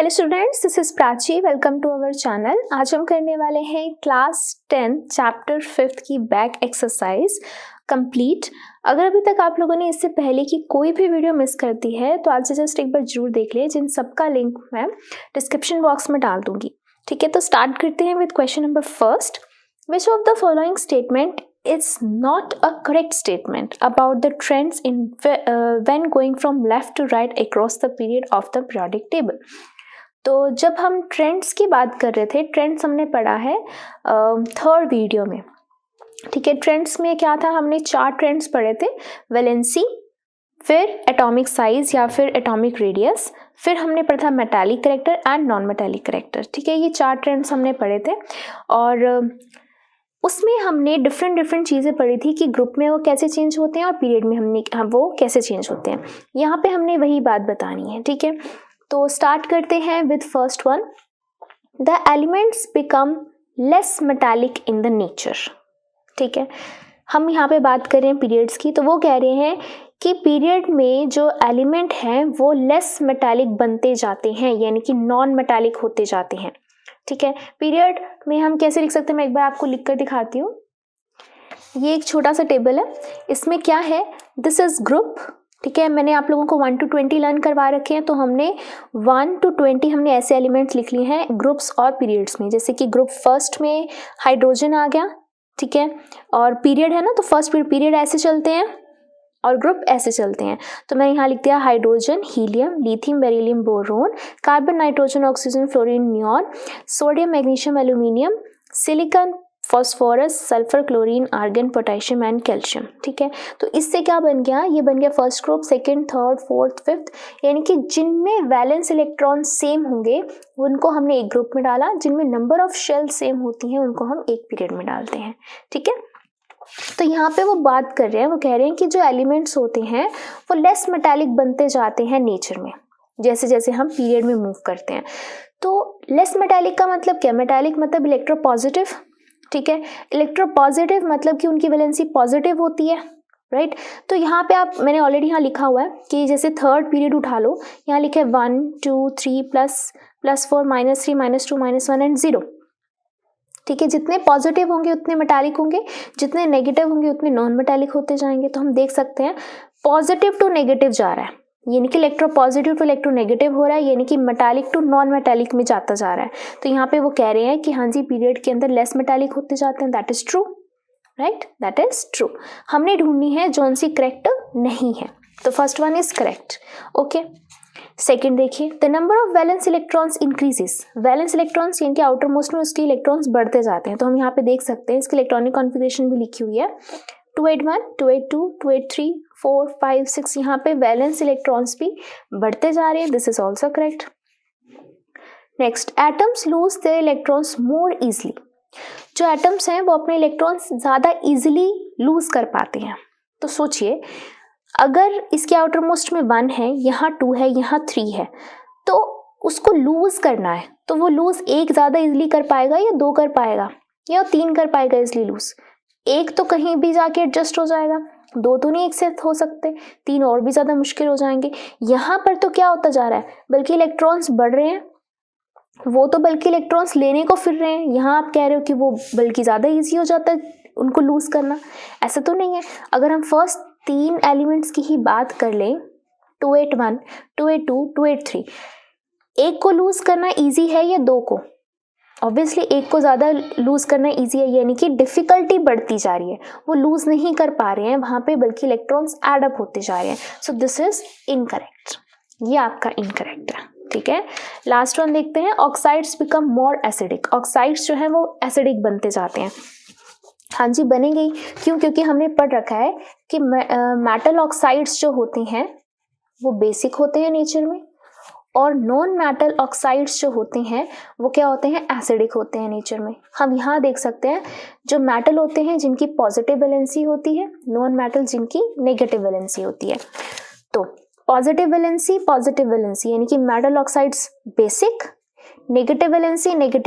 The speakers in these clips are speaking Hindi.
Hello students, this is Prachi. Welcome to our channel. आज हम करने वाले हैं क्लास 10 चैप्टर 5 की बैक एक्सरसाइज कंप्लीट। अगर अभी तक आप लोगों ने इससे पहले की कोई भी वीडियो मिस कर दी है तो आज से जस्ट एक बार जरूर देख लें, जिन सबका लिंक मैं डिस्क्रिप्शन बॉक्स में डाल दूंगी। ठीक है, तो स्टार्ट करते हैं with question number first. Which of the following statement is not a correct statement about the trends in when going from left to right across the period of the periodic table। तो जब हम ट्रेंड्स की बात कर रहे थे, ट्रेंड्स हमने पढ़ा है थर्ड वीडियो में। ठीक है, ट्रेंड्स में क्या था, हमने 4 ट्रेंड्स पढ़े थे, वैलेंसी, फिर एटॉमिक साइज या फिर एटॉमिक रेडियस, फिर हमने पढ़ा था metallic character and non metallic character. ठीक है, ये 4 ट्रेंड्स हमने पढ़े थे और उसमें हमने डिफरेंट चीज़ें पढ़ी थी कि ग्रुप में वो कैसे चेंज होते हैं और पीरियड में वो कैसे चेंज होते हैं। यहाँ पे हमने वही बात बतानी है। ठीक है, तो स्टार्ट करते हैं with first one. The elements become less metallic in the nature. ठीक है, हम यहाँ पे बात कर रहे हैं पीरियड्स की, तो वो कह रहे हैं कि पीरियड में जो एलिमेंट हैं वो लेस मेटालिक बनते जाते हैं, यानी कि नॉन मेटालिक होते जाते हैं। ठीक है, पीरियड में हम कैसे लिख सकते हैं, मैं एक बार आपको लिख कर दिखाती हूँ। ये एक छोटा सा टेबल है, इसमें क्या है, दिस इज ग्रुप। ठीक है, मैंने आप लोगों को 1 to 20 लर्न करवा रखे हैं, तो हमने 1 to 20 हमने ऐसे एलिमेंट्स लिख लिए हैं ग्रुप्स और पीरियड्स में। जैसे कि ग्रुप फर्स्ट में हाइड्रोजन आ गया। ठीक है, और पीरियड है ना, तो फर्स्ट पीरियड ऐसे चलते हैं और ग्रुप ऐसे चलते हैं। तो मैंने यहाँ लिख दिया hydrogen, helium, lithium, beryllium, boron, carbon, nitrogen, oxygen, fluorine, neon, sodium, magnesium, aluminium, silicon, phosphorus, sulphur, chlorine, argon, potassium and calcium. ठीक है, तो इससे क्या बन गया, ये बन गया first group, second, third, fourth, fifth, यानी कि जिनमें वैलेंस इलेक्ट्रॉन सेम होंगे उनको हमने एक ग्रुप में डाला, जिनमें नंबर ऑफ शेल सेम होती हैं उनको हम एक पीरियड में डालते हैं। ठीक है, तो यहाँ पे वो बात कर रहे हैं, वो कह रहे हैं कि जो एलिमेंट्स होते हैं वो लेस मेटालिक बनते जाते हैं नेचर में, जैसे जैसे हम पीरियड में मूव करते हैं। तो लेस मेटालिक का मतलब क्या, मेटालिक मतलब इलेक्ट्रोपॉजिटिव। ठीक है, इलेक्ट्रोपॉजिटिव मतलब कि उनकी वैलेंसी पॉजिटिव होती है, राइट। तो यहाँ पे आप, मैंने ऑलरेडी यहाँ लिखा हुआ है कि जैसे थर्ड पीरियड उठा लो, यहाँ लिखा है 1 2 3 +4 -3 -2 -1 एंड 0। ठीक है, जितने पॉजिटिव होंगे उतने मेटालिक होंगे, जितने नेगेटिव होंगे उतने नॉन मेटालिक होते जाएंगे। तो हम देख सकते हैं पॉजिटिव टू नेगेटिव जा रहा है, यानी कि electropositive to electronegative हो रहा है, यानी कि मेटालिक टू नॉन मेटालिक में जाता जा रहा है। तो यहाँ पे वो कह रहे हैं कि हाँ जी, पीरियड के अंदर लेस मेटालिक होते जाते हैं। That is true, right, that is true. हमने ढूंढनी है जोन सी करेक्ट नहीं है, तो first one is correct. Okay, second देखिए, the number of valence electrons increases. Valence electrons यानी कि आउटर मोस्ट में उसके इलेक्ट्रॉन्स बढ़ते जाते हैं। तो हम यहाँ पे देख सकते हैं, इसकी इलेक्ट्रॉनिक कॉन्फ़िगरेशन भी लिखी हुई है, 281 282 283 4 5 6। यहाँ पे वैलेंस इलेक्ट्रॉन्स भी बढ़ते जा रहे हैं। This is also correct. Next, atoms lose their electrons more easily. जो एटम्स हैं वो अपने इलेक्ट्रॉन्स ज्यादा इजिली लूज कर पाते हैं। तो सोचिए, अगर इसके आउटर मोस्ट में 1 है, यहाँ 2 है, यहाँ 3 है, तो उसको लूज करना है, तो वो लूज एक ज्यादा इजिली कर पाएगा या 2 कर पाएगा या 3 कर पाएगा इजिली लूज? एक तो कहीं भी जाके एडजस्ट हो जाएगा, 2 तो नहीं एक से हो सकते, 3 और भी ज्यादा मुश्किल हो जाएंगे। यहाँ पर तो क्या होता जा रहा है, बल्कि इलेक्ट्रॉन्स बढ़ रहे हैं, वो तो बल्कि इलेक्ट्रॉन्स लेने को फिर रहे हैं। यहाँ आप कह रहे हो कि वो बल्कि ज्यादा ईजी हो जाता है उनको लूज करना, ऐसा तो नहीं है। अगर हम फर्स्ट 3 एलिमेंट्स की ही बात कर लें, 281 282 283, एक को लूज करना इजी है या 2 को? ऑब्वियसली एक को ज्यादा लूज करना इजी है, यानी कि डिफिकल्टी बढ़ती जा रही है, वो लूज नहीं कर पा रहे हैं वहां पे, बल्कि इलेक्ट्रॉन्स एड अप होते जा रहे हैं। सो दिस इज इनकरेक्ट, ये आपका इनकरेक्ट है। ठीक है, लास्ट वन देखते हैं, oxides become more acidic. Oxides जो है वो एसिडिक बनते जाते हैं। हाँ जी, बनेंगे। क्यों? क्योंकि हमने पढ़ रखा है कि मेटल ऑक्साइड्स जो होते हैं वो बेसिक होते हैं नेचर में, और नॉन मेटल ऑक्साइड्स जो होते हैं वो क्या होते हैं, एसिडिक होते हैं नेचर में। हम यहाँ देख सकते हैं, जो मेटल होते हैं जिनकी पॉजिटिव वैलेंसी होती है, नॉन मेटल जिनकी नेगेटिव वैलेंसी होती है। तो पॉजिटिव वैलेंसी यानी कि metal oxides basic, negative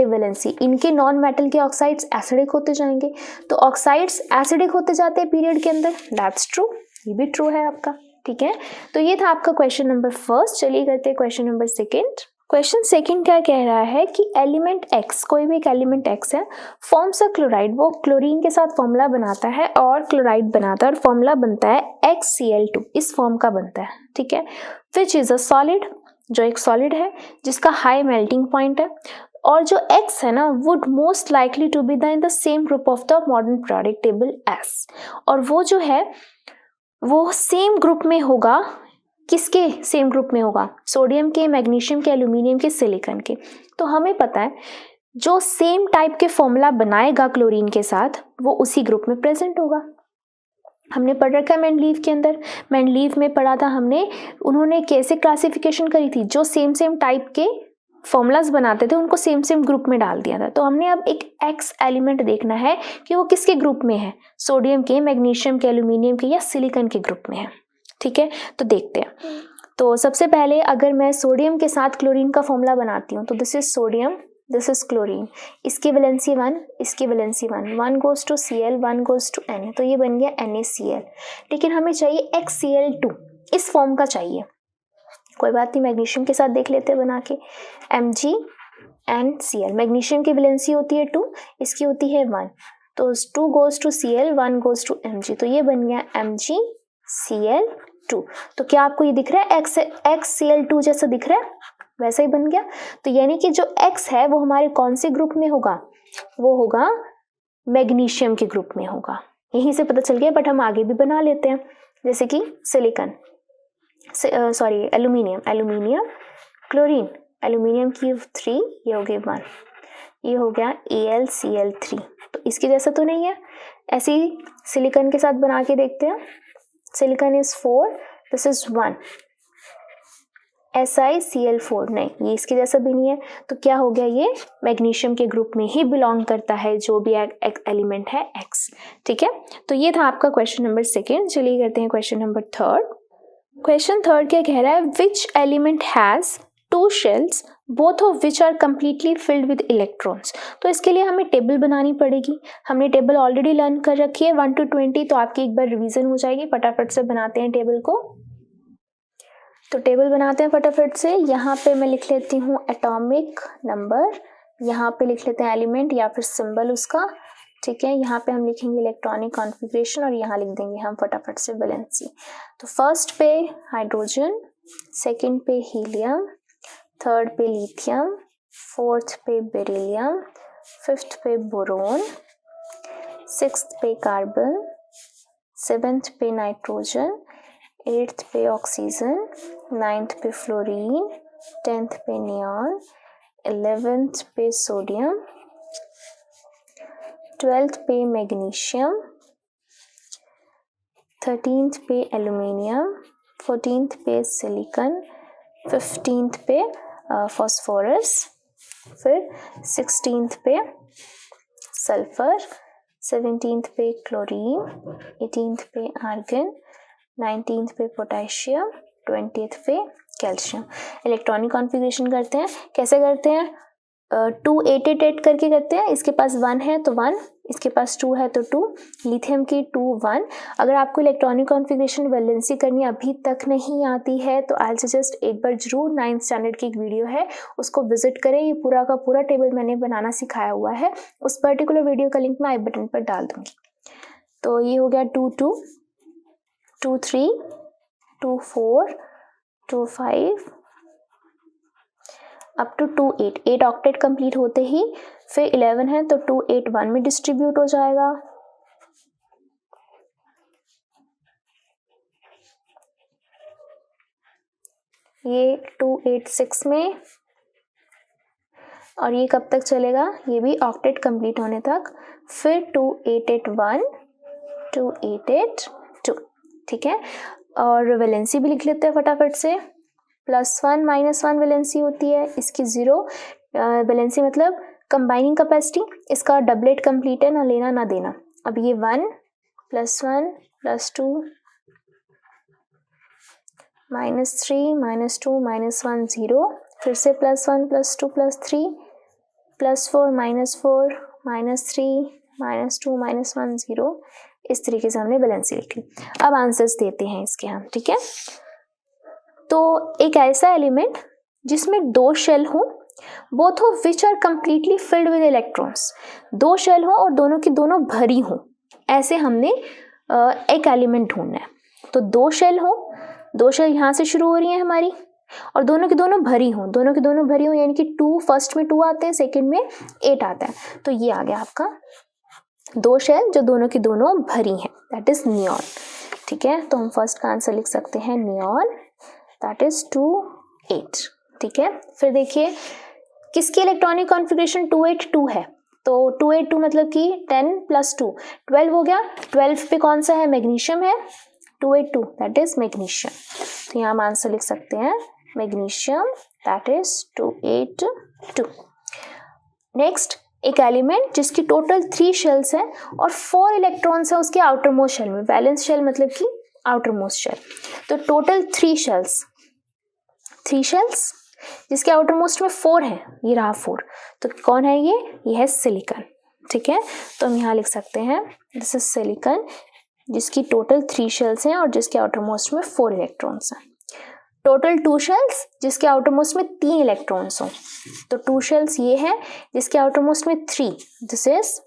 valency इनके नॉन मेटल के ऑक्साइड्स एसिडिक होते जाएंगे। तो ऑक्साइड्स एसिडिक होते जाते हैं पीरियड के अंदर, दैट्स ट्रू, ये भी ट्रू है आपका। ठीक है, तो ये था आपका क्वेश्चन नंबर फर्स्ट। चलिए करते हैं question number second. Question second क्या कह रहा है कि एलिमेंट एक्स, कोई भी एक एलिमेंट एक्स है, फॉर्म्स अ क्लोराइड, वो क्लोरीन के साथ फॉर्मूला बनाता है और क्लोराइड बनाता है और फॉर्मूला बनता है XCl2, इस फॉर्म का बनता है, ठीक है। विच इज अ सॉलिड, जो एक सॉलिड है जिसका हाई मेल्टिंग पॉइंट है, और जो X है ना would most likely to be in the same group of the modern periodic table as, और वो जो है वो सेम ग्रुप में होगा, किसके सेम ग्रुप में होगा, सोडियम के, मैग्नीशियम के, एल्यूमिनियम के, सिलिकॉन के। तो हमें पता है जो सेम टाइप के फॉर्मूला बनाएगा क्लोरीन के साथ वो उसी ग्रुप में प्रेजेंट होगा। हमने पढ़ रखा है मेंडलीव के अंदर, मेंडलीव में पढ़ा था हमने, उन्होंने कैसे क्लासिफिकेशन करी थी, जो सेम सेम टाइप के फॉर्मूलाज बनाते थे उनको सेम सेम ग्रुप में डाल दिया था। तो हमने अब एक एक्स एलिमेंट देखना है कि वो किसके ग्रुप में है, सोडियम के, मैग्नीशियम के, एल्यूमिनियम के या सिलिकॉन के ग्रुप में है, ठीक है। तो देखते हैं। तो सबसे पहले अगर मैं सोडियम के साथ क्लोरीन का फॉर्मूला बनाती हूँ तो this is sodium, this is chlorine, इसकी वैलेंसी 1, इसकी valency 1, 1 goes to Cl, 1 goes to Na, तो ये बन गया NaCl। लेकिन हमें चाहिए XCl2, इस फॉर्म का चाहिए। कोई बात नहीं, मैग्नीशियम के साथ देख लेते हैं बना के, MgNCl, मैग्नीशियम की वैलेंसी होती है 2, इसकी होती है 1, तो 2 goes to Cl, 1 goes to Mg, तो ये बन गया MgCl2। तो क्या आपको ये दिख रहा है XCl2 जैसा दिख रहा है, वैसा ही बन गया। तो यानी कि जो X है वो हमारे कौन से ग्रुप में होगा, वो होगा मैग्नीशियम के ग्रुप में होगा, यहीं से पता चल गया। बट हम आगे भी बना लेते हैं, जैसे कि silicon, sorry aluminium, aluminium chlorine, aluminium की 3, ये हो गई 1, ये हो गया AlCl3, तो इसके जैसा तो नहीं है। ऐसे ही सिलिकॉन के साथ बना के देखते हैं, silicon is 4, this is 1, SiCl4, नहीं ये इसके जैसा भी नहीं है। तो क्या हो गया, ये मैग्नीशियम के ग्रुप में ही बिलोंग करता है जो भी एलिमेंट है X, ठीक है। तो ये था आपका क्वेश्चन नंबर सेकेंड। चलिए करते हैं question number third. Question third क्या कह रहा है, which element has 2 shells both of which are completely filled with electrons. तो इसके लिए हमें टेबल बनानी पड़ेगी, हमने टेबल ऑलरेडी लर्न कर रखी है 1 to 20, तो आपकी एक बार रिवीजन हो जाएगी। फटाफट से बनाते हैं टेबल को। तो टेबल बनाते हैं फटाफट से। यहाँ पे मैं लिख लेती हूँ एटॉमिक नंबर, यहाँ पे लिख लेते हैं एलिमेंट या फिर सिंबल उसका, ठीक है। यहाँ पे हम लिखेंगे इलेक्ट्रॉनिक कॉन्फ़िगरेशन और यहाँ लिख देंगे हम फटाफट से वैलेंसी। तो फर्स्ट पे हाइड्रोजन, सेकंड पे हीलियम, थर्ड पे लिथियम, फोर्थ पे बेरिलियम, फिफ्थ पे बोरोन, सिक्स्थ पे कार्बन, सेवेंथ पे nitrogen, eighth pay oxygen, ninth पे फ्लोरीन, टेंथ पे नियॉन, 11th पे सोडियम, 12th पे मैग्नीशियम, 13th पे एल्यूमिनियम, 14th पे सिलिकॉन, 15th पे फॉस्फोरस, फिर 16th पे सल्फर, 17th पे क्लोरीन, 18th पे आर्गन, 19th पे पोटेशियम, 20th पे कैल्शियम। इलेक्ट्रॉनिक कॉन्फ़िगरेशन करते हैं, कैसे करते हैं, 2 8 8 8 करके करते हैं। इसके पास 1 है तो 1, इसके पास 2 है तो 2, लिथियम की 2 1। अगर आपको इलेक्ट्रॉनिक कॉन्फ़िगरेशन वैलेंसी करनी अभी तक नहीं आती है तो आई सजेस्ट एक बार जरूर 9th स्टैंडर्ड की एक वीडियो है उसको विजिट करें। ये पूरा का पूरा टेबल मैंने बनाना सिखाया हुआ है, उस पर्टिकुलर वीडियो का लिंक मैं आई बटन पर डाल दूंगी। तो ये हो गया 2 2, 2 3, 2 4, 2 5 अप टू 2 8। 8 ऑक्टेट कंप्लीट होते ही फिर 11 है तो 2 8 1 में डिस्ट्रीब्यूट हो जाएगा। ये 2 8 6 में, और ये कब तक चलेगा, ये भी ऑक्टेट कंप्लीट होने तक। फिर 2 8 8 1, 2 8 8 2, ठीक है। और वैलेंसी भी लिख लेते हैं फटाफट से। +1 -1 वैलेंसी होती है, इसकी 0 वैलेंसी मतलब कंबाइनिंग कैपेसिटी, इसका डबलेट कंप्लीट है, ना लेना ना देना। अब ये 1 +1 +2 -3 -2 -1 0, फिर से +1 +2 +3 +4 -4 -3 -2 -1 0। इस तरीके से हमने वैलेंसी लिख ली। अब आंसर्स देते हैं इसके हम, ठीक है। तो एक ऐसा एलिमेंट जिसमें 2 शेल हो, both of which are completely filled with electrons. 2 shell हो और दोनों की दोनों भरी हो, ऐसे हमने एक एलिमेंट ढूंढना है। तो 2 शेल हो, 2 शेल यहाँ से शुरू हो रही है हमारी, और दोनों की दोनों भरी हो, दोनों की दोनों भरी हो यानी कि 2 फर्स्ट में 2 आते हैं, सेकंड में 8 आता है। तो ये आ गया आपका 2 शेल जो दोनों की दोनों भरी हैं, दैट इज नियॉन। ठीक है, तो हम फर्स्ट का आंसर लिख सकते हैं नियॉन, दैट इज 2 8। ठीक है, फिर देखिए किसकी इलेक्ट्रॉनिक कॉन्फ़िगरेशन 2 8 2 है, तो 2 8 2 मतलब कि 10 + 2 12 हो गया। 12 पे कौन सा है, मैग्नीशियम है, 2 8 2 दैट इज मैग्नीशियम। तो यहाँ हम आंसर लिख सकते हैं मैग्नीशियम, दैट इज 2 8 2। नेक्स्ट, एक एलिमेंट जिसकी टोटल 3 शेल्स हैं और 4 इलेक्ट्रॉन्स हैं उसके आउटर मोस्ट शेल में, वैलेंस शेल मतलब कि आउटर मोस्ट शेल। तो टोटल 3 शेल्स जिसके आउटर मोस्ट में 4 है, ये रहा 4। तो कौन है ये है सिलिकॉन। ठीक है, तो हम यहाँ लिख सकते हैं दिस इज सिलिकॉन, जिसकी टोटल 3 शेल्स हैं और जिसके आउटर मोस्ट में 4 इलेक्ट्रॉन्स हैं। टोटल 2 शेल्स जिसके आउटर मोस्ट में 3 इलेक्ट्रॉन्स हों, तो 2 शेल्स ये है जिसके आउटर मोस्ट में 3, दिस इज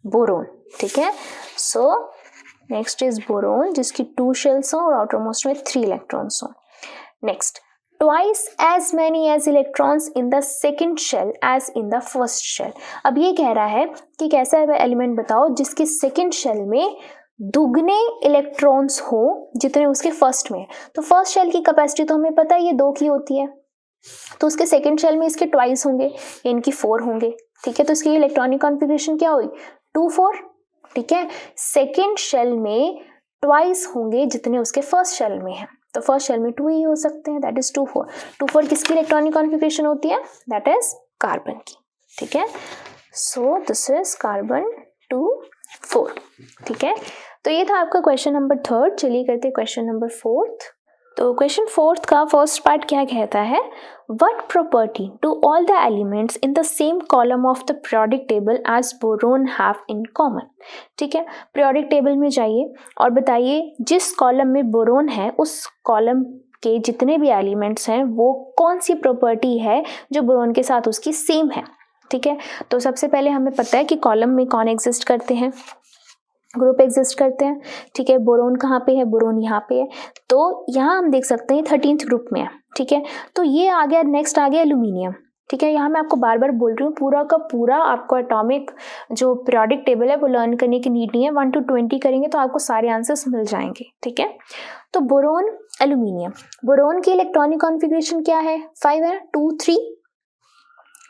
बोरोन। ठीक है, सो नेक्स्ट इज बोरोन जिसकी 2 शेल्स हों और आउटर मोस्ट में 3 इलेक्ट्रॉन्स हों। Next, twice as many as electrons in the second shell as in the first shell। अब ये कह रहा है कि कैसा एलिमेंट बताओ जिसके सेकंड शेल में दुगने इलेक्ट्रॉन्स हो जितने उसके फर्स्ट में। तो फर्स्ट शेल की कैपेसिटी तो हमें पता है ये 2 की होती है, तो उसके सेकंड शेल में इसके ट्वाइस होंगे, इनकी 4 होंगे। ठीक है, तो इसकी इलेक्ट्रॉनिक कॉन्फ़िगरेशन क्या हुई, 2 4। ठीक है, सेकंड शेल में ट्वाइस होंगे जितने उसके फर्स्ट शेल में है, तो फर्स्ट शेल में 2 ही हो सकते हैं, दैट इज 2 4। 2 4 किसकी इलेक्ट्रॉनिक कॉन्फ़िगरेशन होती है, दैट इज कार्बन की। ठीक है, सो दिस इज कार्बन 2 4। ठीक है, तो ये था आपका क्वेश्चन नंबर 3। चलिए करते हैं क्वेश्चन नंबर 4। तो क्वेश्चन 4 का फर्स्ट पार्ट क्या कहता है, what property do all the elements in the same column of the periodic table as boron have in common. ठीक है, पीरियोडिक टेबल में जाइए और बताइए जिस कॉलम में बोरोन है उस कॉलम के जितने भी एलिमेंट्स हैं वो कौन सी प्रॉपर्टी है जो बोरोन के साथ उसकी सेम है। ठीक है, तो सबसे पहले हमें पता है कि कॉलम में कौन एग्जिस्ट करते हैं, ग्रुप एग्जिस्ट करते हैं। ठीक है, बोरोन कहाँ पे है, बोरोन यहाँ पे है, तो यहाँ हम देख सकते हैं 13th ग्रुप में है। ठीक है, तो ये आ गया, नेक्स्ट आ गया एल्यूमिनियम। ठीक है, यहाँ मैं आपको बार बार बोल रही हूँ, पूरा का पूरा आपको एटॉमिक जो पीरियोडिक टेबल है वो लर्न करने की नीड नहीं है, 1 to 20 करेंगे तो आपको सारे आंसर्स मिल जाएंगे। ठीक है, तो बोरोन एल्यूमिनियम, बोरोन की इलेक्ट्रॉनिक कॉन्फ़िगरेशन क्या है, 5 है, 2 3।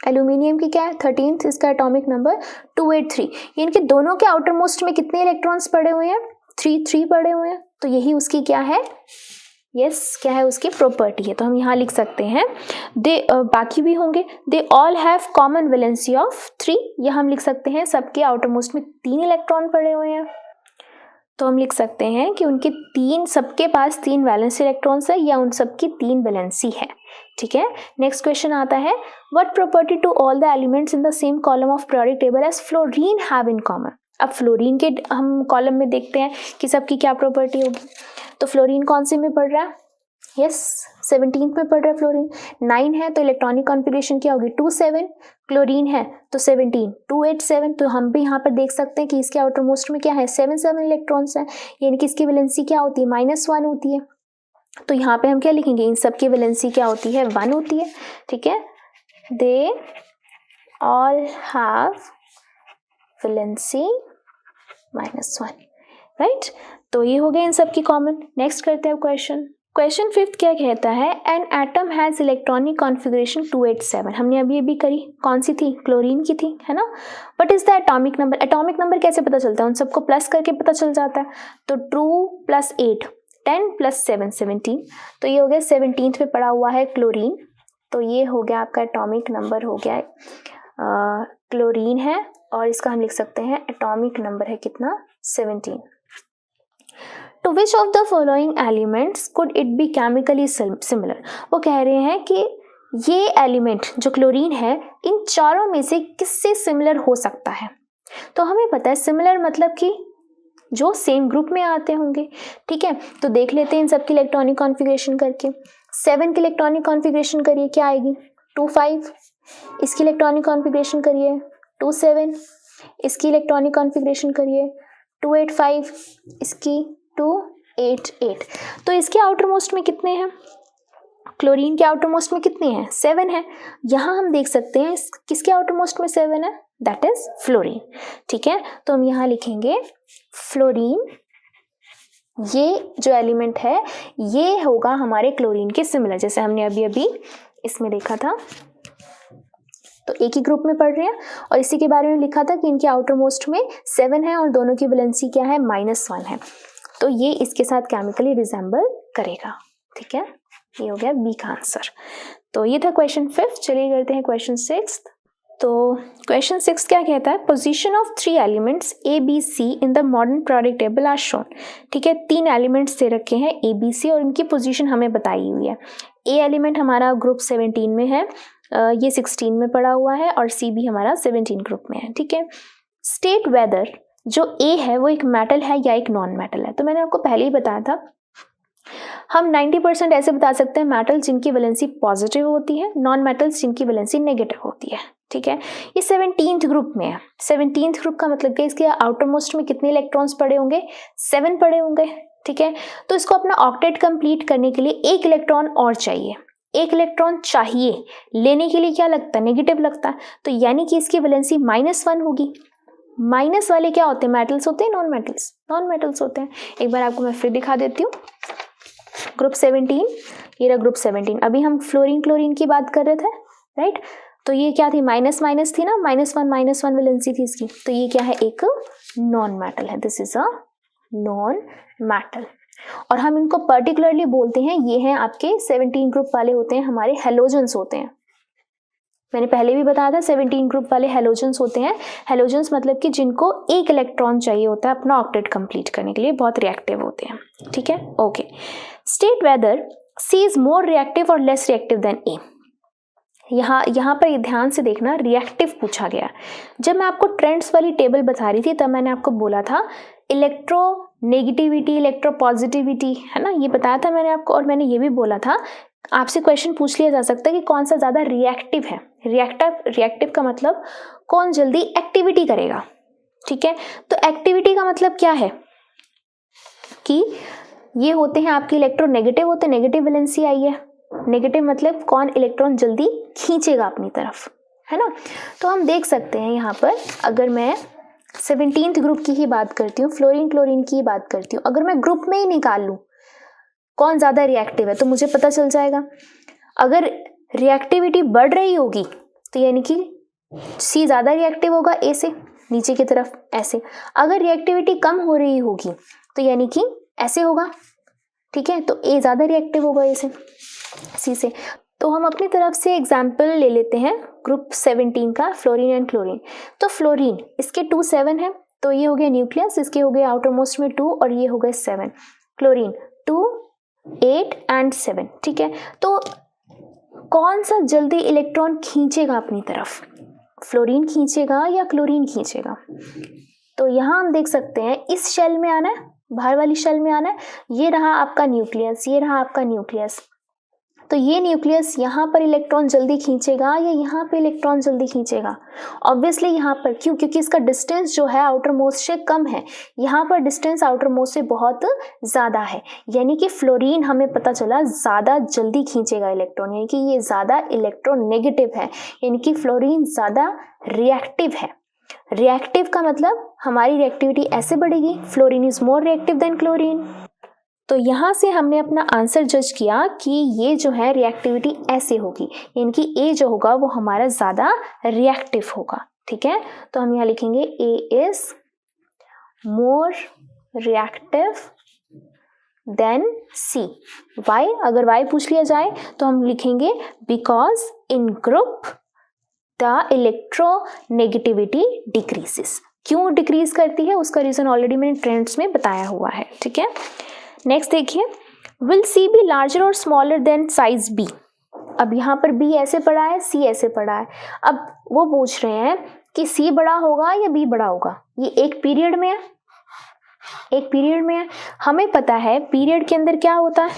एल्यूमिनियम की क्या है, 13th, इसका एटॉमिक नंबर 283। इनके दोनों के आउटर मोस्ट में कितने इलेक्ट्रॉन्स पड़े हुए हैं, 3 3 पड़े हुए हैं, तो यही उसकी क्या है, क्या है उसकी प्रॉपर्टी है। तो हम यहाँ लिख सकते हैं दे बाकी भी होंगे, they all have common valency of 3। यह हम लिख सकते हैं सबके आउटर मोस्ट में 3 इलेक्ट्रॉन पड़े हुए हैं, तो हम लिख सकते हैं कि उनके 3, सबके पास 3 वैलेंस इलेक्ट्रॉन्स है या उन सबकी 3 वैलेंसी है। ठीक है, नेक्स्ट क्वेश्चन आता है, what property do all the elements in the same column of periodic table as fluorine have in common. अब फ्लोरीन के हम कॉलम में देखते हैं कि सबकी क्या प्रॉपर्टी होगी। तो फ्लोरीन कौन से में पढ़ रहा है, यस 17th में पढ़ रहा है फ्लोरीन। 9 है तो इलेक्ट्रॉनिक कॉन्फ़िगरेशन क्या होगी, 2 7। क्लोरीन है तो 17 2 8 7। तो हम भी यहाँ पर देख सकते हैं कि इसके आउटर मोस्ट में क्या है, 7 7 इलेक्ट्रॉन्स हैं, यानी कि इसकी वैलेंसी क्या होती है, -1 होती है। तो यहाँ पे हम क्या लिखेंगे, इन सब की वैलेंसी क्या होती है, 1 होती है। ठीक है, they all have valency -1, right. तो ये हो गया इन सब की कॉमन। नेक्स्ट करते हैं क्वेश्चन 5 क्या कहता है, an atom has electronic configuration 287। हमने अभी अभी करी, कौन सी थी, क्लोरीन की थी, है ना। What is the atomic number, atomic number कैसे पता चलता है, उन सबको प्लस करके पता चल जाता है। तो 2 + 8 10 + 7 17। तो ये हो गया 17th पे पड़ा हुआ है क्लोरीन, तो ये हो गया आपका एटॉमिक नंबर हो गया क्लोरीन है, और इसका हम लिख सकते हैं एटॉमिक नंबर है कितना, 17। To which of the following elements could it be chemically similar? वो कह रहे हैं कि ये एलिमेंट जो क्लोरीन है इन चारों में से किससे सिमिलर हो सकता है। तो हमें पता है सिमिलर मतलब कि जो सेम ग्रुप में आते होंगे। ठीक है, तो देख लेते हैं इन सबकी इलेक्ट्रॉनिक कॉन्फ़िगरेशन करके। 7 की इलेक्ट्रॉनिक कॉन्फ़िगरेशन करिए, क्या आएगी 2 5। इसकी इलेक्ट्रॉनिक कॉन्फ़िगरेशन करिए 2 7। इसकी इलेक्ट्रॉनिक कॉन्फ़िगरेशन करिए 2 8 5। इसकी 2 8 8। तो इसके आउटर मोस्ट में कितने हैं, क्लोरीन के आउटर मोस्ट में कितने हैं 7 है। यहाँ हम देख सकते हैं किसके आउटर मोस्ट में 7 है, दैट इज फ्लोरीन। ठीक है, तो हम यहाँ लिखेंगे फ्लोरीन, ये जो एलिमेंट है ये होगा हमारे क्लोरीन के सिमिलर, जैसे हमने अभी अभी इसमें देखा था। तो एक ही ग्रुप में पढ़ रहे हैं और इसी के बारे में लिखा था कि इनके आउटर मोस्ट में 7 है और दोनों की वैलेंसी क्या है -1 है। तो ये इसके साथ केमिकली रिजेंबल करेगा। ठीक है, ये हो गया बी का आंसर। तो ये था क्वेश्चन 5। चलिए करते हैं क्वेश्चन 6। तो क्वेश्चन 6 क्या कहता है, position of 3 elements A B C in the modern product table are shown. ठीक है, 3 एलिमेंट्स दे रखे हैं ए बी सी और इनकी पोजीशन हमें बताई हुई है। ए एलिमेंट हमारा ग्रुप 17 में है, ये 16 में पड़ा हुआ है और सी भी हमारा 17 ग्रुप में है। ठीक है, स्टेट वेदर जो ए है वो एक मेटल है या एक नॉन मेटल है। तो मैंने आपको पहले ही बताया था, हम 90% ऐसे बता सकते हैं मेटल जिनकी वैलेंसी पॉजिटिव होती है, नॉन मेटल्स जिनकी वैलेंसी नेगेटिव होती है। ठीक है, ये 17th ग्रुप में है। 17th ग्रुप का मतलब कि इसके आउटर मोस्ट में कितने इलेक्ट्रॉन्स पड़े होंगे, 7 पड़े होंगे। ठीक है, तो इसको अपना ऑक्टेट कंप्लीट करने के लिए 1 इलेक्ट्रॉन और चाहिए। 1 इलेक्ट्रॉन चाहिए लेने के लिए क्या लगता है, नेगेटिव लगता है। तो यानी कि इसकी वैलेंसी -1 होगी। माइनस वाले क्या होते हैं, मेटल्स होते हैं, नॉन मेटल्स, नॉन मेटल्स होते हैं। एक बार आपको मैं फिर दिखा देती हूँ। ग्रुप 17, ये रहा ग्रुप 17। अभी हम फ्लोरीन क्लोरीन की बात कर रहे थे, राइट। तो ये क्या थी, माइनस माइनस थी ना, -1 वैलेंसी थी इसकी। तो ये क्या है, एक नॉन मेटल है। This is a non metal और हम इनको पर्टिकुलरली बोलते हैं, ये हैं आपके 17 ग्रुप वाले होते हैं, हमारे हेलोजेंस होते हैं। मैंने पहले भी बताया था 17 ग्रुप वाले हेलोजेंस होते हैं। हेलोजेंस मतलब कि जिनको 1 इलेक्ट्रॉन चाहिए होता है अपना ऑक्टेट कंप्लीट करने के लिए, बहुत रिएक्टिव होते हैं। ठीक है, okay. State whether C is more reactive और लेस रिएक्टिव देन ए। यहाँ पर ध्यान से देखना, रिएक्टिव पूछा गया। जब मैं आपको ट्रेंड्स वाली टेबल बता रही थी तब मैंने आपको बोला था इलेक्ट्रो नेगेटिविटी, इलेक्ट्रो पॉजिटिविटी, है ना, ये बताया था मैंने आपको। और मैंने ये भी बोला था, आपसे क्वेश्चन पूछ लिया जा सकता है कि कौन सा ज़्यादा रिएक्टिव है। रिएक्टिव का मतलब कौन जल्दी एक्टिविटी करेगा। ठीक है, तो एक्टिविटी का मतलब क्या है कि ये होते हैं आपके इलेक्ट्रोनेगेटिव होते हैं, नेगेटिव वैलेंसी आई है। नेगेटिव मतलब कौन इलेक्ट्रॉन जल्दी खींचेगा अपनी तरफ, है ना। तो हम देख सकते हैं यहाँ पर, अगर मैं 17th ग्रुप की ही बात करती हूँ, फ्लोरीन क्लोरीन की ही बात करती हूँ, अगर मैं ग्रुप में ही निकाल लूँ कौन ज़्यादा रिएक्टिव है तो मुझे पता चल जाएगा। अगर रिएक्टिविटी बढ़ रही होगी तो यानी कि सी ज़्यादा रिएक्टिव होगा ए से, नीचे की तरफ ऐसे। अगर रिएक्टिविटी कम हो रही होगी तो यानी कि ऐसे होगा। ठीक है, तो ए ज़्यादा रिएक्टिव होगा ए से, सी से। तो हम अपनी तरफ से एग्जाम्पल ले लेते हैं ग्रुप 17 का, फ्लोरीन एंड क्लोरीन। तो फ्लोरीन, इसके 2 7 है, तो ये हो गया न्यूक्लियस, इसके हो गए आउटर मोस्ट में 2 और ये हो गए 7। Chlorine 2 8 and 7। ठीक है, तो कौन सा जल्दी इलेक्ट्रॉन खींचेगा अपनी तरफ, फ्लोरीन खींचेगा या क्लोरीन खींचेगा। तो यहाँ हम देख सकते हैं इस शेल में आना है, बाहर वाली शेल में आना है। ये रहा आपका न्यूक्लियस, ये रहा आपका न्यूक्लियस। तो ये न्यूक्लियस यहाँ पर इलेक्ट्रॉन जल्दी खींचेगा या यहाँ पे इलेक्ट्रॉन जल्दी खींचेगा। ऑब्वियसली यहाँ पर, क्यों, क्योंकि इसका डिस्टेंस जो है आउटर मोस्ट से कम है, यहाँ पर डिस्टेंस आउटर मोस्ट से बहुत ज़्यादा है। यानी कि फ्लोरीन हमें पता चला ज़्यादा जल्दी खींचेगा इलेक्ट्रॉन, यानी कि ये ज़्यादा इलेक्ट्रोनेगेटिव है, यानी कि फ्लोरीन ज़्यादा रिएक्टिव है। रिएक्टिव का मतलब हमारी रिएक्टिविटी ऐसे बढ़ेगी, fluorine is more reactive than chlorine. तो यहाँ से हमने अपना आंसर जज किया कि ये जो है रिएक्टिविटी ऐसे होगी, यानी कि ए जो होगा वो हमारा ज़्यादा रिएक्टिव होगा। ठीक है, तो हम यहाँ लिखेंगे A is more reactive than C. Why, अगर वाई पूछ लिया जाए तो हम लिखेंगे because in group the electronegativity decreases. क्यों डिक्रीज करती है उसका रीजन ऑलरेडी मैंने ट्रेंड्स में बताया हुआ है। ठीक है, नेक्स्ट देखिए, विल सी बी लार्जर और स्मॉलर देन साइज बी। अब यहाँ पर बी ऐसे पड़ा है, सी ऐसे पड़ा है। अब वो पूछ रहे हैं कि सी बड़ा होगा या बी बड़ा होगा। ये एक पीरियड में है, एक पीरियड में है। हमें पता है पीरियड के अंदर क्या होता है,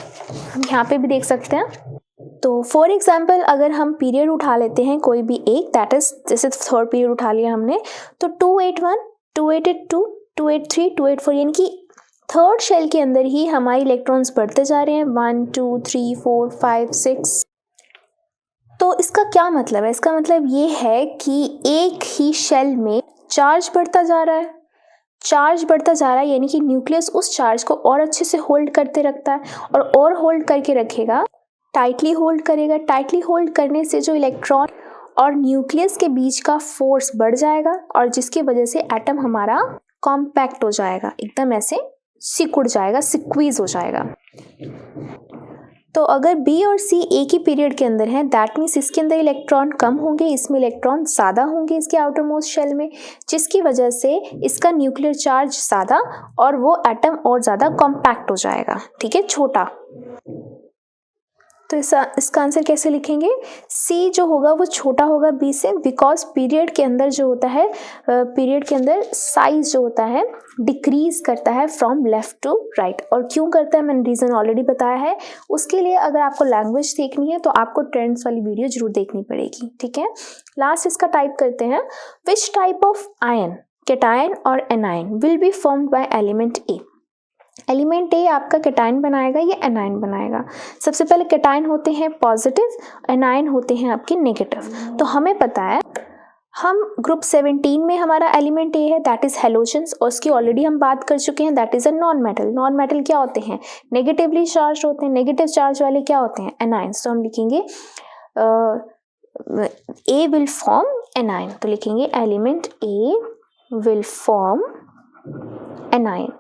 हम यहाँ पे भी देख सकते हैं। तो फॉर एग्जाम्पल अगर हम पीरियड उठा लेते हैं कोई भी एक, दैट इज जैसे थर्ड पीरियड उठा लिया हमने, तो 281, 282, 283, 284, यानी कि थर्ड शेल के अंदर ही हमारे इलेक्ट्रॉन्स बढ़ते जा रहे हैं, 1 2 3 4 5 6। तो इसका क्या मतलब है? इसका मतलब ये है कि एक ही शेल में चार्ज बढ़ता जा रहा है, चार्ज बढ़ता जा रहा है, यानी कि न्यूक्लियस उस चार्ज को और अच्छे से होल्ड करते रखता है और होल्ड करके रखेगा, टाइटली होल्ड करेगा। टाइटली होल्ड करने से जो इलेक्ट्रॉन और न्यूक्लियस के बीच का फोर्स बढ़ जाएगा और जिसकी वजह से एटम हमारा कॉम्पैक्ट हो जाएगा, एकदम ऐसे सिकुड़ जाएगा, सिक्वीज हो जाएगा। तो अगर बी और सी एक ही पीरियड के अंदर हैं, दैट मीन्स इसके अंदर इलेक्ट्रॉन कम होंगे, इसमें इलेक्ट्रॉन ज़्यादा होंगे इसके आउटर मोस्ट शेल में, जिसकी वजह से इसका न्यूक्लियर चार्ज ज़्यादा और वो एटम और ज़्यादा कॉम्पैक्ट हो जाएगा, ठीक है, छोटा। तो इसका आंसर कैसे लिखेंगे? सी जो होगा वो छोटा होगा बी से, बिकॉज पीरियड के अंदर जो होता है, पीरियड के अंदर साइज जो होता है डिक्रीज करता है फ्रॉम लेफ्ट टू राइट। और क्यों करता है मैंने रीज़न ऑलरेडी बताया है। उसके लिए अगर आपको लैंग्वेज देखनी है तो आपको ट्रेंड्स वाली वीडियो जरूर देखनी पड़ेगी, ठीक है। लास्ट इसका टाइप करते हैं, which type of ion, cation और anion will be formed by element A. Element A आपका कैटायन बनाएगा या एनायन बनाएगा? सबसे पहले कैटायन होते हैं पॉजिटिव, एनायन होते हैं आपके नेगेटिव। तो हमें पता है, हम ग्रुप 17 में हमारा एलिमेंट ए है, दैट इज हेलोजन्स, और उसकी ऑलरेडी हम बात कर चुके हैं, that is a non metal. Non metal क्या होते हैं? नेगेटिवली चार्ज होते हैं। नेगेटिव चार्ज वाले क्या होते हैं? एनायंस। तो हम लिखेंगे ए विल फॉर्म एनायन, तो लिखेंगे element A will form anion.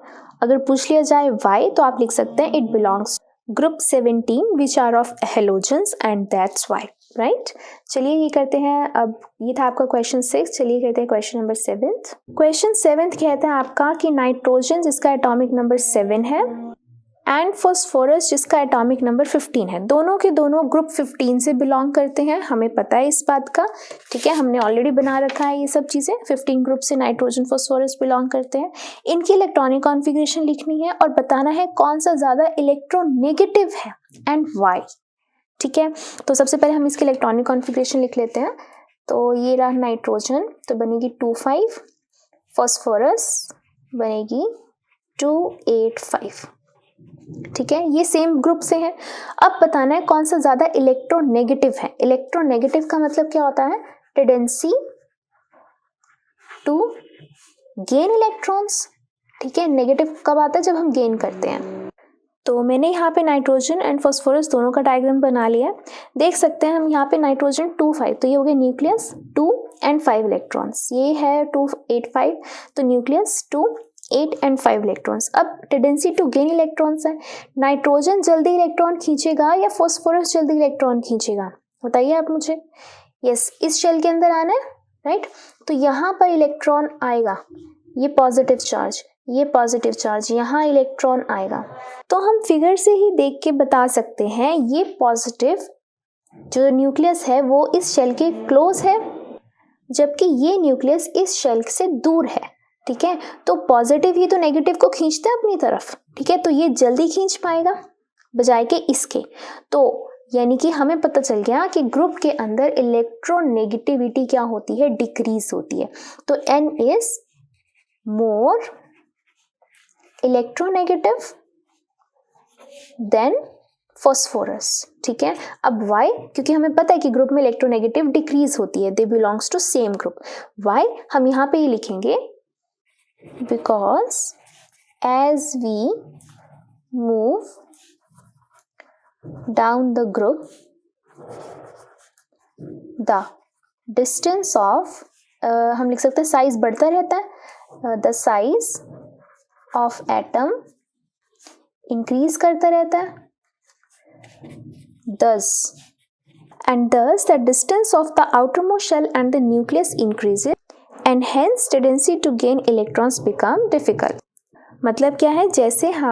अगर पूछ लिया जाए वाई, तो आप लिख सकते हैं it belongs group 17 which are of halogens and that's why, right. चलिए ये करते हैं, अब ये था आपका क्वेश्चन 6, चलिए करते हैं क्वेश्चन नंबर 7। क्वेश्चन 7 कहता है आपका कि नाइट्रोजन जिसका एटॉमिक नंबर 7 है एंड फॉस्फोरस जिसका एटॉमिक नंबर 15 है, दोनों के दोनों ग्रुप 15 से बिलोंग करते हैं, हमें पता है इस बात का, ठीक है, हमने ऑलरेडी बना रखा है ये सब चीज़ें। 15 ग्रुप से नाइट्रोजन फॉस्फोरस बिलोंग करते हैं। इनकी इलेक्ट्रॉनिक कॉन्फ़िगरेशन लिखनी है और बताना है कौन सा ज़्यादा इलेक्ट्रोनेगेटिव है एंड वाई, ठीक है। तो सबसे पहले हम इसकी इलेक्ट्रॉनिक कॉन्फ़िगरेशन लिख लेते हैं। तो ये रहा नाइट्रोजन, तो बनेगी 2,5, फॉस्फोरस बनेगी 2,8,5, ठीक है, ये सेम ग्रुप से है। अब बताना है कौन सा ज्यादा इलेक्ट्रोनेगेटिव है। इलेक्ट्रोनेगेटिव का मतलब क्या होता है? टेंडेंसी टू गेन इलेक्ट्रॉन्स, ठीक है। नेगेटिव कब आता है? जब हम गेन करते हैं। तो मैंने यहाँ पे नाइट्रोजन एंड फॉस्फोरस दोनों का डायग्राम बना लिया है। देख सकते हैं हम यहाँ पे नाइट्रोजन 2,5, तो ये हो गया न्यूक्लियस 2 and 5 इलेक्ट्रॉन्स, ये है 2,8,5, तो न्यूक्लियस 2, 8 and 5 इलेक्ट्रॉन्स। अब टेंडेंसी टू गेन इलेक्ट्रॉन्स है, नाइट्रोजन जल्दी इलेक्ट्रॉन खींचेगा या फॉस्फोरस जल्दी इलेक्ट्रॉन खींचेगा? बताइए आप मुझे। यस, इस शेल के अंदर आना है, राइट। तो यहाँ पर इलेक्ट्रॉन आएगा, ये पॉजिटिव चार्ज, ये पॉजिटिव चार्ज, यहाँ इलेक्ट्रॉन आएगा। तो हम फिगर से ही देख के बता सकते हैं ये पॉजिटिव जो न्यूक्लियस है वो इस शेल के क्लोज है, जबकि ये न्यूक्लियस इस शेल से दूर है, ठीक है। तो पॉजिटिव ही तो नेगेटिव को खींचते हैं अपनी तरफ, ठीक है, तो ये जल्दी खींच पाएगा बजाय के इसके। तो यानी कि हमें पता चल गया कि ग्रुप के अंदर इलेक्ट्रोनेगेटिविटी क्या होती है? डिक्रीज होती है। तो N is more electronegative than phosphorus, ठीक है। अब वाई? क्योंकि हमें पता है कि ग्रुप में इलेक्ट्रोनेगेटिव डिक्रीज होती है, they belongs to same group. Why? हम यहाँ पे ये लिखेंगे because as we move down the group the distance of हम लिख सकते हैं साइज बढ़ता रहता है, the size of atom increase करता रहता है, thus the distance of the outermost shell and the nucleus increases and hence tendency to gain electrons become difficult। मतलब क्या है? जैसे हम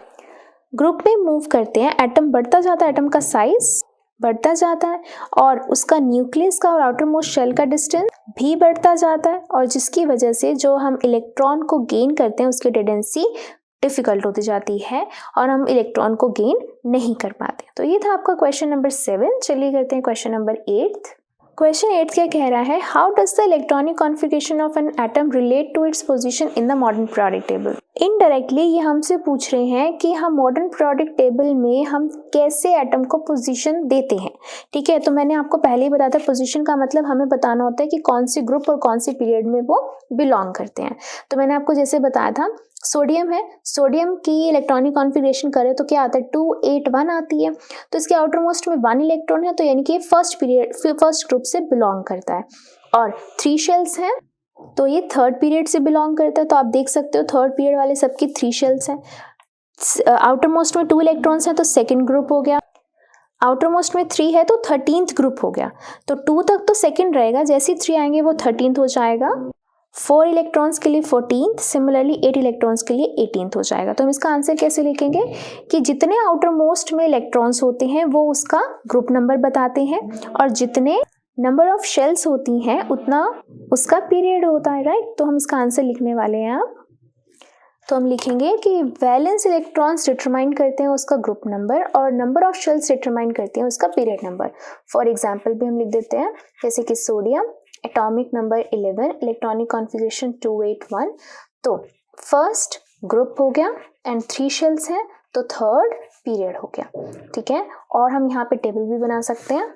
ग्रुप में मूव करते हैं, एटम बढ़ता जाता है, एटम का साइज बढ़ता जाता है और उसका न्यूक्लियस का और आउटर मोस्ट शेल का डिस्टेंस भी बढ़ता जाता है, और जिसकी वजह से जो हम इलेक्ट्रॉन को गेन करते हैं उसकी टेंडेंसी डिफ़िकल्ट होती जाती है और हम इलेक्ट्रॉन को गेन नहीं कर पाते। तो ये था आपका क्वेश्चन नंबर 7। चलिए करते हैं क्वेश्चन नंबर 8। क्वेश्चन 8 क्या कह रहा है, how does the electronic configuration of an atom relate to it's position in the modern periodic table. Indirectly ये हमसे पूछ रहे हैं कि हम मॉडर्न पीरियोडिक टेबल में हम कैसे एटम को पोजीशन देते हैं। ठीक है, तो मैंने आपको पहले ही बताया था पोजीशन का मतलब हमें बताना होता है कि कौन सी ग्रुप और कौन सी पीरियड में वो बिलोंग करते हैं। तो मैंने आपको जैसे बताया था सोडियम है, सोडियम की इलेक्ट्रॉनिक कॉन्फ़िगरेशन करें तो क्या आता है 2 8 1 आती है। तो इसके आउटर मोस्ट में 1 इलेक्ट्रॉन है, तो यानी कि फर्स्ट ग्रुप से बिलोंग करता है। और 3 शेल्स हैं तो ये थर्ड पीरियड से बिलोंग करता है। तो आप देख सकते हो थर्ड पीरियड वाले सबकी 3 शेल्स हैं। आउटर मोस्ट में 2 इलेक्ट्रॉन्स हैं तो सेकेंड ग्रुप हो गया। आउटर मोस्ट में 3 है तो 13th ग्रुप हो गया। तो 2 तक तो सेकेंड रहेगा, जैसे ही 3 आएंगे वो 13th हो जाएगा। 4 इलेक्ट्रॉन्स के लिए 14th, सिमिलरली 8 इलेक्ट्रॉन्स के लिए 18th हो जाएगा। तो हम इसका आंसर कैसे लिखेंगे कि जितने आउटर मोस्ट में इलेक्ट्रॉन्स होते हैं वो उसका ग्रुप नंबर बताते हैं और जितने नंबर ऑफ शेल्स होती हैं उतना उसका पीरियड होता है, राइट। तो हम इसका आंसर लिखने वाले हैं अब। तो हम लिखेंगे कि वैलेंस इलेक्ट्रॉन्स डिटरमाइन करते हैं उसका ग्रुप नंबर और नंबर ऑफ शेल्स डिटरमाइन करते हैं उसका पीरियड नंबर। फॉर एग्जाम्पल भी हम लिख देते हैं, जैसे कि sodium atomic number 11, electronic configuration 281। तो फर्स्ट ग्रुप हो गया एंड 3 शेल्स हैं तो थर्ड पीरियड हो गया। ठीक है, और हम यहाँ पे टेबल भी बना सकते हैं।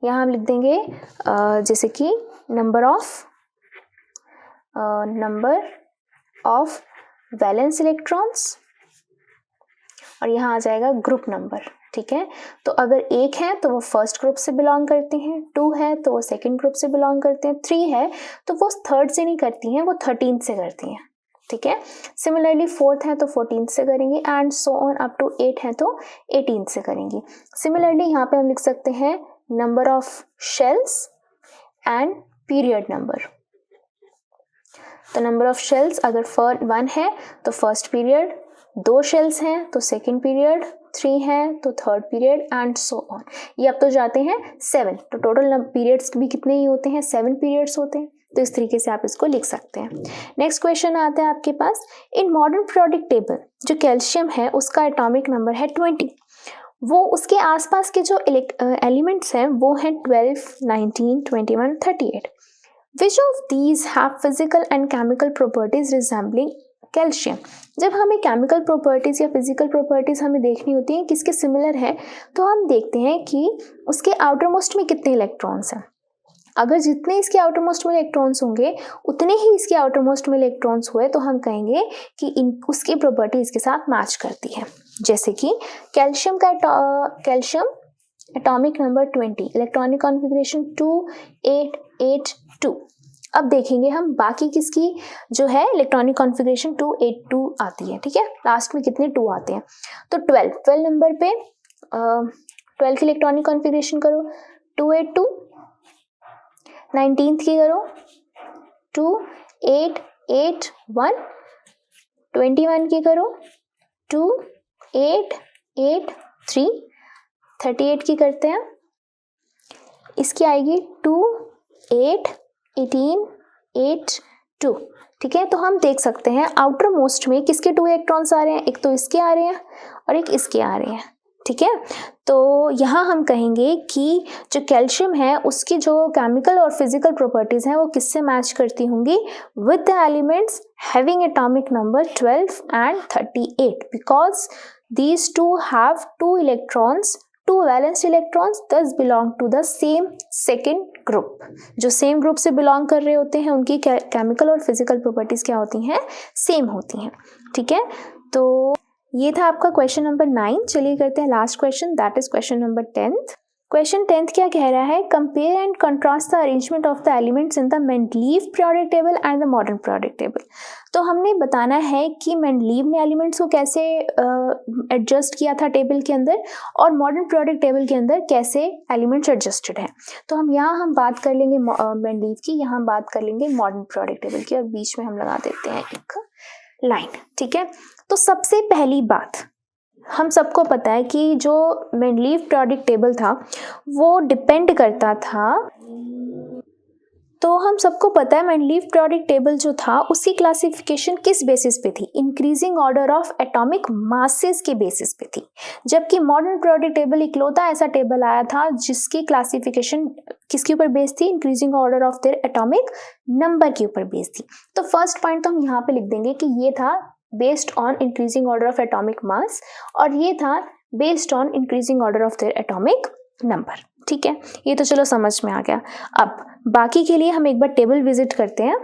यहाँ हम लिख देंगे जैसे कि नंबर ऑफ वैलेंस इलेक्ट्रॉन्स और यहाँ आ जाएगा ग्रुप नंबर। ठीक है, तो अगर 1 है तो वो फर्स्ट ग्रुप से बिलोंग करते हैं, 2 है तो वो सेकंड ग्रुप से बिलोंग करते हैं, 3 है तो वो थर्ड से नहीं करती हैं, वो 13th से करती हैं। ठीक है, सिमिलरली 4th है तो 14th से करेंगी and so on up to 8 है तो 18th से करेंगी। सिमिलरली यहाँ पे हम लिख सकते हैं number of shells and period number. तो नंबर ऑफ शेल्स अगर 1 है तो फर्स्ट पीरियड, 2 शेल्स हैं तो सेकंड पीरियड, 3 है तो third period and so on. ये अब तो जाते हैं 7। तो टोटल पीरियड्स भी कितने ही होते हैं, 7 पीरियड्स होते हैं। तो इस तरीके से आप इसको लिख सकते हैं। नेक्स्ट क्वेश्चन आता है आपके पास, इन मॉडर्न पीरियोडिक टेबल जो कैल्शियम है उसका एटॉमिक नंबर है 20। वो उसके आसपास के जो एलिमेंट्स हैं वो हैं 12, 19, 21, 38। Which of these have physical and chemical properties resembling calcium. जब हमें केमिकल प्रॉपर्टीज या फिजिकल प्रॉपर्टीज हमें देखनी होती हैं किसके सिमिलर है, तो हम देखते हैं कि उसके आउटर मोस्ट में कितने इलेक्ट्रॉन्स हैं। अगर जितने इसके आउटर मोस्ट में इलेक्ट्रॉन्स होंगे उतने ही इसके आउटर मोस्ट में इलेक्ट्रॉन्स हुए तो हम कहेंगे कि उसकी प्रॉपर्टी इसके साथ मैच करती है। जैसे कि calcium atomic number 20, electronic configuration 2882। अब देखेंगे हम बाकी किसकी जो है इलेक्ट्रॉनिक कॉन्फ़िगरेशन 282 आती है। ठीक है, लास्ट में कितने 2 आते हैं। तो 12 नंबर पे 12 की इलेक्ट्रॉनिक कॉन्फ़िगरेशन करो 282, 19th की करो 2881, 21 की करो 2883, 38 की करते हैं, इसकी आएगी 2882। ठीक है, तो हम देख सकते हैं आउटर मोस्ट में किसके 2 इलेक्ट्रॉन्स आ रहे हैं, एक तो इसके आ रहे हैं और एक इसके आ रहे हैं। ठीक है, तो यहाँ हम कहेंगे कि जो कैल्शियम है उसकी जो केमिकल और फिजिकल प्रॉपर्टीज हैं वो किससे मैच करती होंगी, with the elements having atomic number 12 and 38 because these two have 2 electrons, 2 valence electrons, thus belong to the same second group। जो सेम ग्रुप से बिलोंग कर रहे होते हैं उनकी केमिकल और फिजिकल प्रॉपर्टीज क्या होती हैं, सेम होती हैं। ठीक है, तो ये था आपका क्वेश्चन नंबर 9। चलिए करते हैं last question, that is question number 10th। Question 10th क्या कह रहा है, compare and contrast the arrangement of the elements in the Mendeleev periodic table and the modern periodic table. तो हमने बताना है कि मेंडलीव ने एलिमेंट्स को कैसे एडजस्ट किया था टेबल के अंदर और मॉडर्न पीरियोडिक टेबल के अंदर कैसे एलिमेंट्स एडजस्टेड हैं। तो हम बात कर लेंगे मेंडलीव की, यहाँ बात कर लेंगे मॉडर्न पीरियोडिक टेबल की और बीच में हम लगा देते हैं एक लाइन। ठीक है, तो सबसे पहली बात हम सबको पता है कि जो मेंडलीव पीरियोडिक टेबल था वो डिपेंड करता था तो हम सबको पता है मेंडलीव पीरियोडिक टेबल जो था उसकी क्लासिफिकेशन किस बेसिस पे थी, increasing order of atomic masses के बेसिस पे थी, जबकि मॉडर्न पीरियोडिक टेबल इकलौता ऐसा टेबल आया था जिसकी क्लासिफिकेशन किसके ऊपर बेस्ड थी, increasing order of their atomic number के ऊपर बेस्ड थी। तो फर्स्ट पॉइंट तो हम यहाँ पे लिख देंगे कि ये था based on increasing order of atomic mass और ये था based on increasing order of their atomic number. ठीक है, ये तो चलो समझ में आ गया। अब बाकी के लिए हम एक बार टेबल विजिट करते हैं।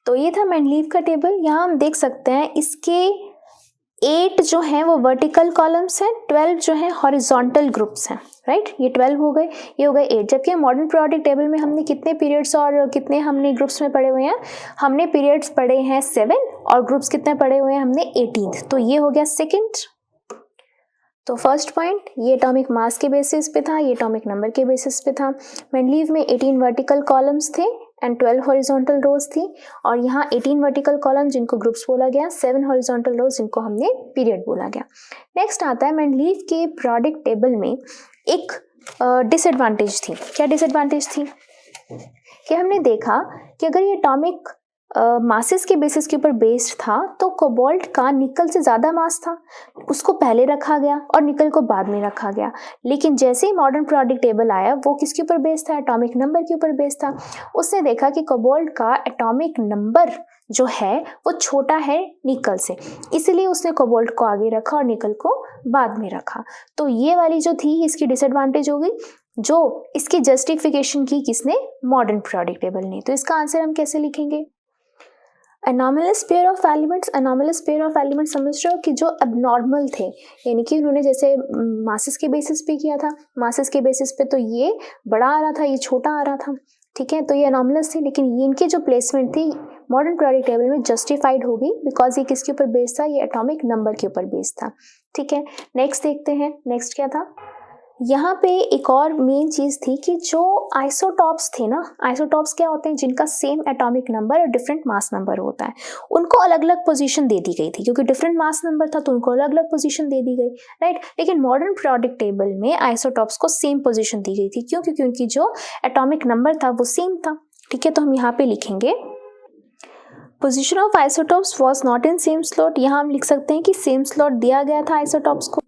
तो ये था मेंडलीव का टेबल। यहाँ हम देख सकते हैं इसके 8 जो हैं वो वर्टिकल कॉलम्स हैं, 12 जो हैं हॉरिजॉन्टल ग्रुप्स हैं, राइट। ये 12 हो गए, ये हो गए 8। जबकि मॉडर्न पीरियोडिक टेबल में हमने कितने पीरियड्स और कितने हमने ग्रुप्स में पढ़े हुए हैं, हमने पीरियड्स पढ़े हैं 7 और ग्रुप्स कितने पढ़े हुए हैं हमने 18। तो ये हो गया सेकेंड। तो फर्स्ट पॉइंट ये एटॉमिक मास के बेसिस पे था, ये एटॉमिक नंबर के बेसिस पे था। मेंडलीव में 18 वर्टिकल कॉलम्स थे एंड 12 हॉरिजॉन्टल रोज थी, और यहाँ 18 वर्टिकल कॉलम जिनको ग्रुप्स बोला गया, 7 हॉरिजॉन्टल रोज जिनको हमने पीरियड बोला गया। नेक्स्ट आता है मेंडलीव के पीरियोडिक टेबल में एक डिसएडवांटेज थी। क्या डिसएडवांटेज थी कि हमने देखा कि अगर ये एटॉमिक मासेस के बेसिस के ऊपर बेस्ड था तो कोबाल्ट का निकल से ज़्यादा मास था, उसको पहले रखा गया और निकल को बाद में रखा गया। लेकिन जैसे ही मॉडर्न पीरियोडिक टेबल आया वो किसके ऊपर बेस्ड था, एटॉमिक नंबर के ऊपर बेस्ड था। उसने देखा कि कोबाल्ट का एटॉमिक नंबर जो है वो छोटा है निकल से, इसलिए उसने कोबाल्ट को आगे रखा और निकल को बाद में रखा। तो ये वाली जो थी इसकी डिसएडवांटेज हो गई, जो इसकी जस्टिफिकेशन की किसने, मॉडर्न पीरियोडिक टेबल ने। तो इसका आंसर हम कैसे लिखेंगे, anomalous pair of elements. Anomalous pair of elements समझ रहे हो कि जो एबनॉर्मल थे, यानी कि उन्होंने जैसे मासेस के बेसिस पे किया था, मासेस के बेसिस पे तो ये बड़ा आ रहा था, ये छोटा आ रहा था, ठीक है। तो ये एनॉमलस थे, लेकिन ये इनकी जो प्लेसमेंट थी मॉडर्न पीरियोडिक टेबल में जस्टिफाइड हो गई बिकॉज ये किसके ऊपर बेस्ड था, ये एटॉमिक नंबर के ऊपर बेस्ड था। ठीक है, नेक्स्ट देखते हैं। नेक्स्ट क्या था, यहाँ पे एक और मेन चीज थी कि जो आइसोटॉप्स थे ना, आइसोटॉप्स क्या होते हैं, जिनका सेम एटॉमिक नंबर और डिफरेंट मास नंबर होता है, उनको अलग अलग पोजीशन दे दी गई थी, क्योंकि डिफरेंट मास नंबर था तो उनको अलग अलग पोजीशन दे दी गई, राइट। लेकिन मॉडर्न पीरियोडिक टेबल में आइसोटॉप्स को सेम पोजीशन दी गई थी, क्यों, क्योंकि उनकी जो एटॉमिक नंबर था वो सेम था। ठीक है, तो हम यहाँ पे लिखेंगे position of isotopes was not in same slot. यहाँ हम लिख सकते हैं कि सेम स्लॉट दिया गया था आइसोटॉप्स को।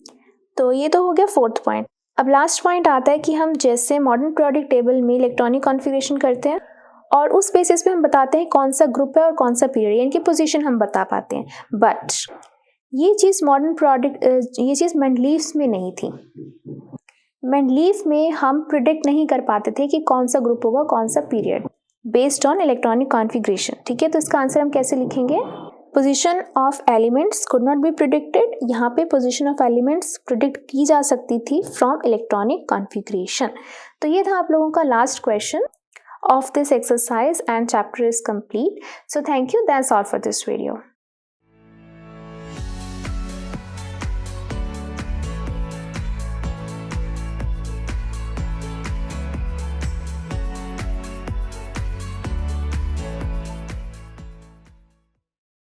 तो ये तो हो गया फोर्थ पॉइंट। अब लास्ट पॉइंट आता है कि हम जैसे मॉडर्न पीरियोडिक टेबल में इलेक्ट्रॉनिक कॉन्फ़िगरेशन करते हैं और उस बेसिस पे हम बताते हैं कौन सा ग्रुप है और कौन सा पीरियड, यानी कि पोजीशन हम बता पाते हैं। बट ये चीज़ मॉडर्न पीरियोडिक, ये चीज़ मेंडलीव में नहीं थी। मेंडलीव में हम प्रिडिक्ट नहीं कर पाते थे कि कौन सा ग्रुप होगा कौन सा period, based on electronic configuration. ठीक है, तो इसका आंसर हम कैसे लिखेंगे, position of elements could not be predicted. यहाँ पे पोजीशन ऑफ एलिमेंट्स प्रिडिक्ट की जा सकती थी फ्रॉम इलेक्ट्रॉनिक कॉन्फ़िगरेशन। तो ये था आप लोगों का last question of this exercise and chapter is complete. So thank you, that's all for this video.